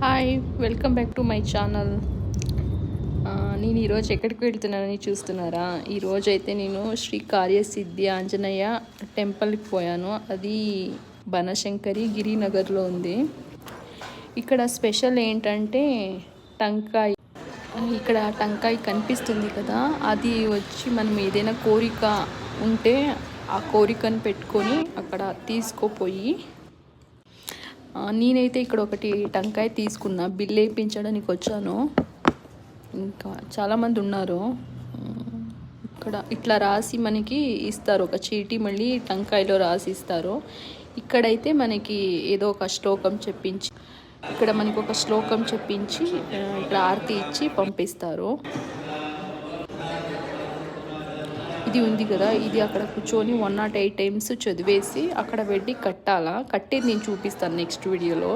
Hi, welcome back to my channel. నేను ఈరోజు ఎక్కడికి వెళ్తున్నానని చూస్తున్నారా? ఈరోజు అయితే నేను శ్రీ కార్యసిద్ధి ఆంజనేయ టెంపుల్కి పోయాను. అది బనశంకరి గిరినగర్లో ఉంది. ఇక్కడ స్పెషల్ ఏంటంటే టంకాయ. ఇక్కడ టంకాయ కనిపిస్తుంది కదా, అది వచ్చి మనం ఏదైనా కోరిక ఉంటే ఆ కోరికను పెట్టుకొని అక్కడ తీసుకోపోయి, నేనైతే ఇక్కడ ఒకటి టంకాయ తీసుకున్నా. బిల్ వేయించడానికి వచ్చాను. ఇంకా చాలామంది ఉన్నారు. ఇక్కడ ఇట్లా రాసి మనకి ఇస్తారు ఒక చీటీ, మళ్ళీ టంకాయలో రాసి ఇస్తారు. ఇక్కడైతే మనకి ఏదో ఒక శ్లోకం చెప్పించి, ఇక్కడ మనకి ఒక శ్లోకం చెప్పించి ఇక్కడ ఆరతి ఇచ్చి పంపిస్తారు. ఇది ఉంది కదా, ఇది అక్కడ కూర్చొని 108 టైమ్స్ చదివేసి అక్కడ వెళ్ళి కట్టాలా. కట్టేది నేను చూపిస్తాను నెక్స్ట్ వీడియోలో.